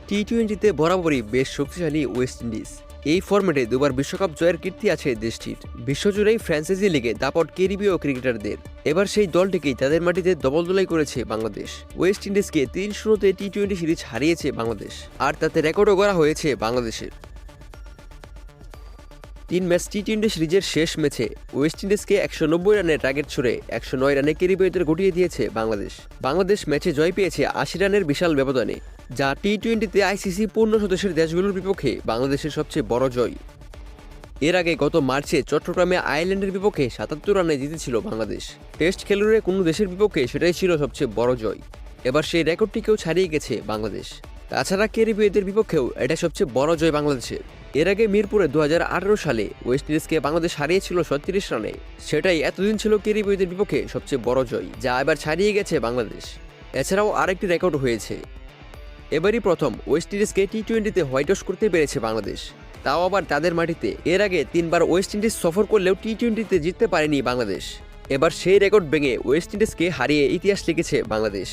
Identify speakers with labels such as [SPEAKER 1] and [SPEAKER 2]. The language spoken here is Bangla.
[SPEAKER 1] টি-20তে বরাবরই বেশ শক্তিশালী ওয়েস্ট ইন্ডিজ। এই ফরম্যাটে দুবার বিশ্বকাপ জয়ের কীর্তি আছে দেশটির। বিশ্বজুড়েই ফ্র্যাঞ্চাইজি লিগে দাপট ক্যারিবীয় ক্রিকেটারদের। এবার সেই দলটিকেই তাদের মাটিতে দবলদোলাই করেছে বাংলাদেশ। ওয়েস্ট ইন্ডিজকে 3-0-তে টি-20 সিরিজ হারিয়েছে বাংলাদেশ, আর তাতে রেকর্ডও করা হয়েছে বাংলাদেশের। 3 ম্যাচ টি-20 সিরিজের শেষ ম্যাচে ওয়েস্ট ইন্ডিজকে 190 রানের টার্গেট ছুড়ে 109 রানে ক্যারিবীয়দের গুটিয়ে দিয়েছে বাংলাদেশ ম্যাচে জয় পেয়েছে 80 রানের বিশাল ব্যবধানে, যা টি-20তে আইসিসি পূর্ণ সদস্যের দেশগুলোর বিপক্ষে বাংলাদেশের সবচেয়ে বড় জয়। এর আগে গত মার্চে চট্টগ্রামে আয়ারল্যান্ডের বিপক্ষে 77 রানে জিতেছিল বাংলাদেশ। টেস্ট খেলুড়ে কোনো দেশের বিপক্ষে সেটাই ছিল সবচেয়ে বড় জয়। এবার সেই রেকর্ডটিকেও ছাড়িয়ে গেছে বাংলাদেশ। তাছাড়া ক্যারিবীয়দের বিপক্ষেও এটা সবচেয়ে বড় জয় বাংলাদেশের। এর আগে মিরপুরে 2018 সালে ওয়েস্ট ইন্ডিজকে বাংলাদেশ হারিয়েছিল 36 রানে। সেটাই এতদিন ছিল ক্যারিবীয়দের বিপক্ষে সবচেয়ে বড় জয়, যা এবার ছাড়িয়ে গেছে বাংলাদেশ। এছাড়াও আরেকটি রেকর্ড হয়েছে। এবারই প্রথম ওয়েস্ট ইন্ডিজকে টি-20তে হোয়াইট ওয়াশ করতে পেরেছে বাংলাদেশ, তাও আবার তাদের মাটিতে। এর আগে 3 বার ওয়েস্ট ইন্ডিজ সফর করলেও টি-20তে জিততে পারেনি বাংলাদেশ। এবার সেই রেকর্ড ভেঙে ওয়েস্ট ইন্ডিজকে হারিয়ে ইতিহাস লিখেছে বাংলাদেশ।